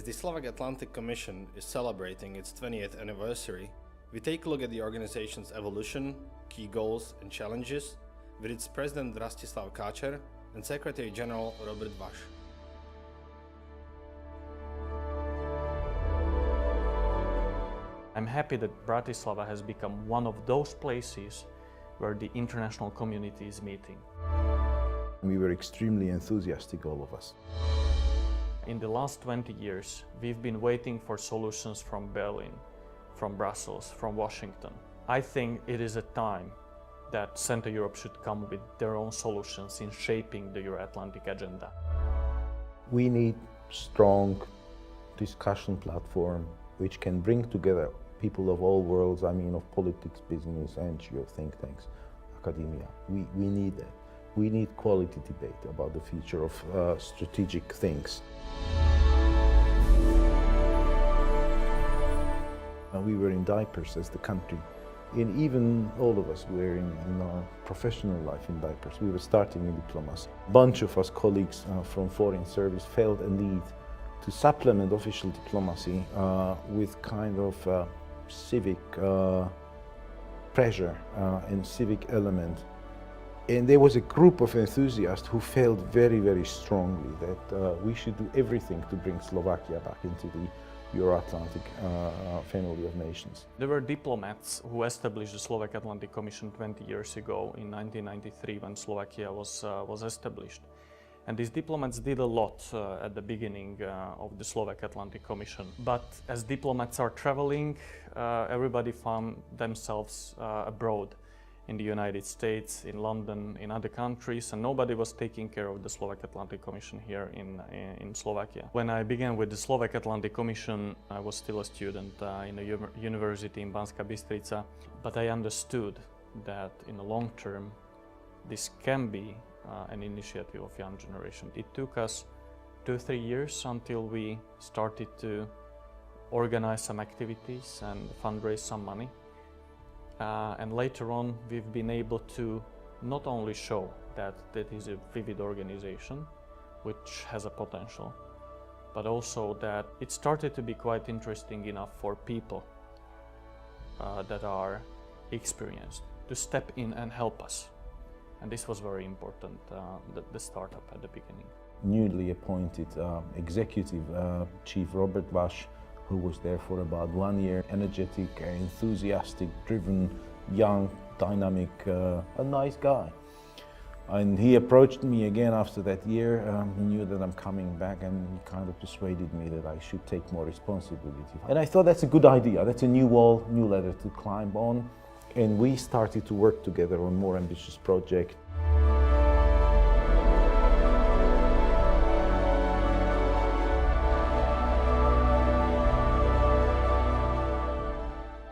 the Slovak Atlantic Commission is celebrating its 20th anniversary, we take a look at the organization's evolution, key goals and challenges with its president Rastislav Kacer and Secretary General Vass. I'm happy that Bratislava has become one of those places where the international community is meeting. We were extremely enthusiastic, all of us. In the last 20 years, we've been waiting for solutions from Berlin, from Brussels, from Washington. I think it is a time that Central Europe should come with their own solutions in shaping the Euro-Atlantic agenda. We need strong discussion platform which can bring together people of all worlds, I mean of politics, business, NGO, think tanks, academia. We need that. We need quality debate about the future of strategic things. We were in diapers as the country, and even all of us were in our professional life in diapers. We were starting in diplomacy. A bunch of us colleagues from foreign service felt a need to supplement official diplomacy with kind of civic pressure and civic element. And there was a group of enthusiasts who felt very, very strongly that we should do everything to bring Slovakia back into the Euro-Atlantic family of nations. There were diplomats who established the Slovak Atlantic Commission 20 years ago in 1993 when Slovakia was established. And these diplomats did a lot at the beginning of the Slovak Atlantic Commission. But as diplomats are traveling, everybody found themselves abroad. In the United States, in London, in other countries, and nobody was taking care of the Slovak Atlantic Commission here in Slovakia. When I began with the Slovak Atlantic Commission, I was still a student in a university in Banská Bystrica, but I understood that in the long term, this can be an initiative of young generation. It took us 2-3 years until we started to organize some activities and fundraise some money. And later on, we've been able to not only show that is a vivid organization, which has a potential, but also that it started to be quite interesting enough for people that are experienced to step in and help us. And this was very important, the startup at the beginning. Newly appointed executive chief Vass, who was there for about 1 year, energetic, enthusiastic, driven, young, dynamic, a nice guy. And he approached me again after that year. He knew that I'm coming back, and he kind of persuaded me that I should take more responsibility. And I thought that's a good idea. That's a new wall, new ladder to climb on. And we started to work together on more ambitious project.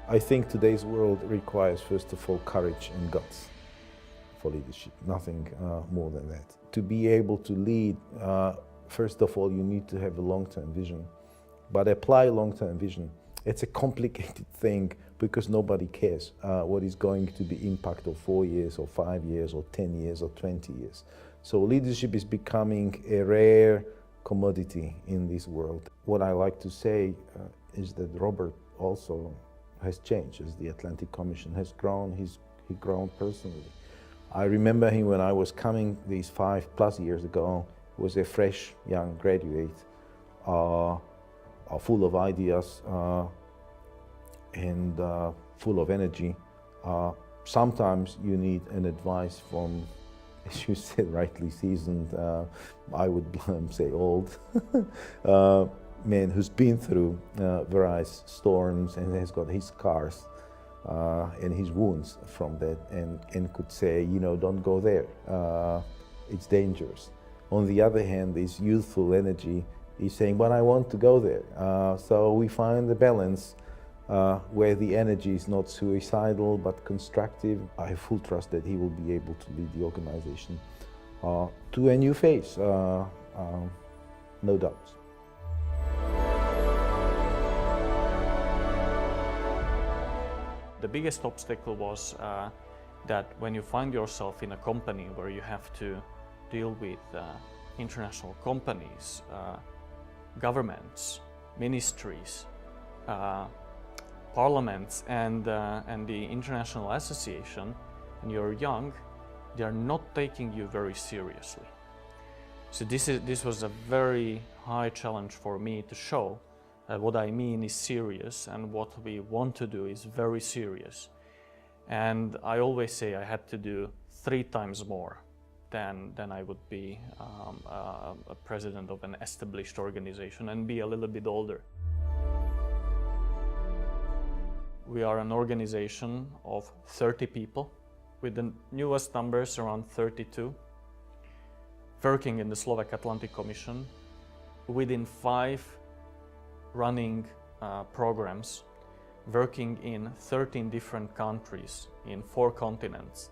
I think today's world requires, first of all, courage and guts for leadership, nothing more than that. To be able to lead, first of all, you need to have a long-term vision, but apply long-term vision. It's a complicated thing because nobody cares what is going to be impact of 4 years or 5 years or 10 years or 20 years. So leadership is becoming a rare commodity in this world. What I like to say is that Robert also has changed as the Atlantic Commission has grown. He's grown personally. I remember him when I was coming these 5+ years ago. He was a fresh young graduate, full of ideas and full of energy. Sometimes you need an advice from, as you said, rightly seasoned, I would say old, man who's been through various storms and has got his scars and his wounds from that, and could say, you know, don't go there, it's dangerous. On the other hand, this youthful energy is saying, but I want to go there. So we find the balance where the energy is not suicidal but constructive. I have full trust that he will be able to lead the organization to a new phase, no doubts. The biggest obstacle was that when you find yourself in a company where you have to deal with international companies, governments, ministries, parliaments, and the international association, and you're young, they are not taking you very seriously. So this was a very high challenge for me to show that what I mean is serious and what we want to do is very serious. And I always say I had to do 3 times more than I would be a president of an established organization and be a little bit older. We are an organization of 30 people, with the newest numbers around 32, working in the Slovak Atlantic Commission within 5 running programs, working in 13 different countries in 4 continents,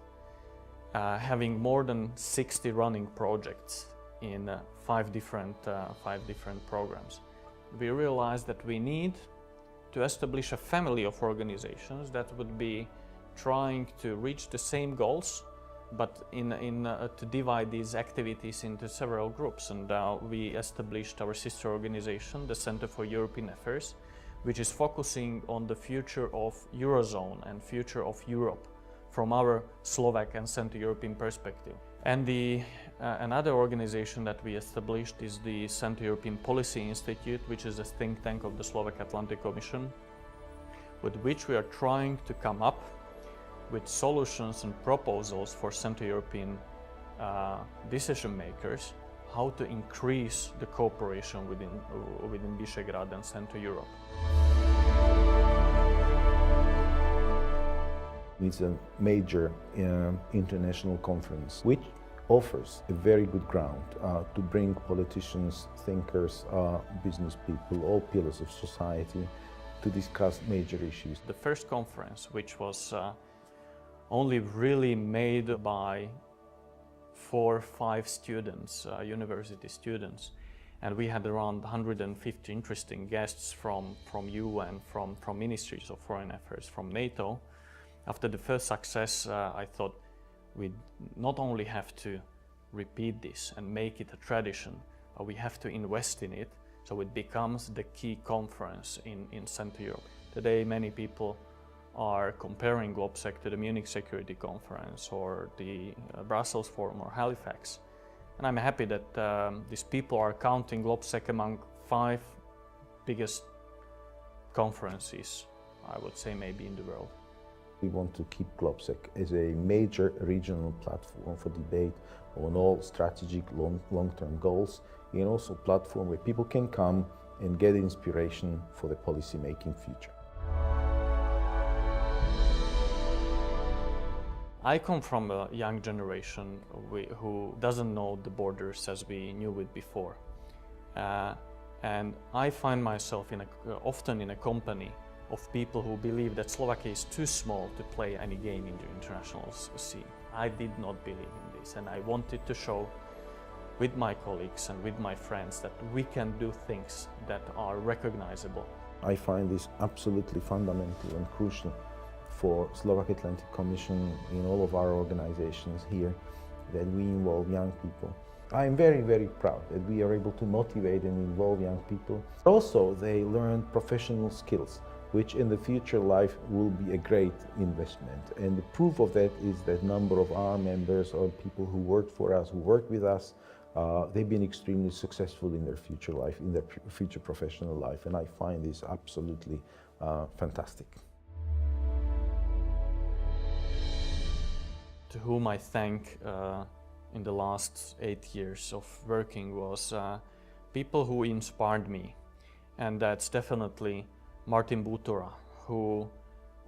having more than 60 running projects in 5 different programs. We realized that we need to establish a family of organizations that would be trying to reach the same goals, but to divide these activities into several groups. And we established our sister organization, the Center for European Affairs, which is focusing on the future of Eurozone and future of Europe from our Slovak and Central European perspective. And another organization that we established is the Central European Policy Institute, which is a think tank of the Slovak Atlantic Commission, with which we are trying to come up with solutions and proposals for Central European decision makers, how to increase the cooperation within Visegrad and Central Europe. It's a major international conference which offers a very good ground to bring politicians, thinkers, business people, all pillars of society to discuss major issues. The first conference, which was only really made by 4 or 5 students, university students, and we had around 150 interesting guests from UN, from ministries of foreign affairs, from NATO. After the first success, I thought we not only have to repeat this and make it a tradition, but we have to invest in it so it becomes the key conference in Central Europe. Today, many people are comparing GlobSec to the Munich Security Conference or the Brussels Forum or Halifax. And I'm happy that these people are counting GlobSec among 5 biggest conferences, I would say maybe in the world. We want to keep GlobSec as a major regional platform for debate on all strategic long-term goals, and also a platform where people can come and get inspiration for the policy-making future. I come from a young generation who doesn't know the borders as we knew it before. And I find myself often in a company of people who believe that Slovakia is too small to play any game in the international scene. I did not believe in this, and I wanted to show with my colleagues and with my friends that we can do things that are recognizable. I find this absolutely fundamental and crucial for Slovak Atlantic Commission in all of our organizations here, that we involve young people. I am very, very proud that we are able to motivate and involve young people. Also, they learn professional skills, which in the future life will be a great investment. And the proof of that is that number of our members or people who work for us, who work with us, they've been extremely successful in their future life, in their future professional life. And I find this absolutely fantastic. To whom I thank in the last 8 years of working was people who inspired me. And that's definitely Martin Butora, who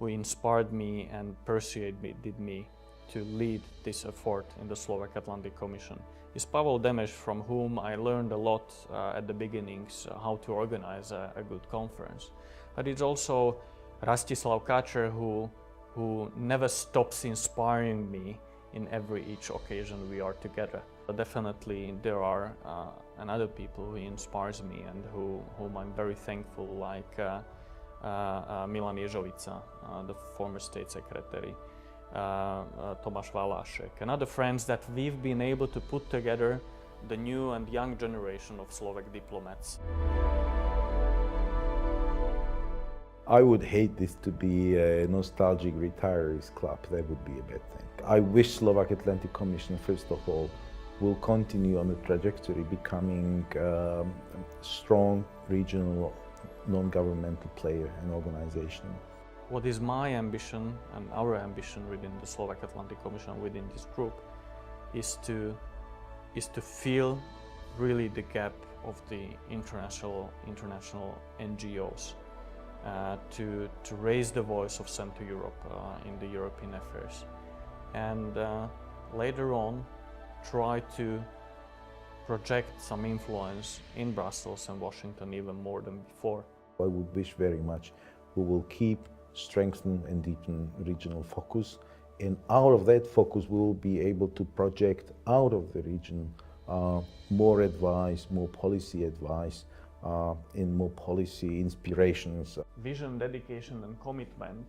inspired me and persuaded me to lead this effort in the Slovak Atlantic Commission. Is Pavel Demeš, from whom I learned a lot at the beginnings how to organize a good conference. But it's also Rastislav Kacer, who never stops inspiring me in each occasion we are together. But definitely there are another people who inspires me and whom I'm very thankful, like Milan Ježovica, the former state secretary, Tomáš Valášek, and other friends that we've been able to put together the new and young generation of Slovak diplomats. I would hate this to be a nostalgic retirees club. That would be a bad thing. I wish Slovak Atlantic Commission, first of all, will continue on the trajectory, becoming a strong regional non-governmental player and organization. What is my ambition and our ambition within the Slovak Atlantic Commission, within this group, is to fill really the gap of the international NGOs, to raise the voice of Central Europe in the European affairs, and later on try to project some influence in Brussels and Washington even more than before. I would wish very much we will keep, strengthen and deepen regional focus, and out of that focus we will be able to project out of the region more advice, more policy advice, and more policy inspirations. Vision, dedication and commitment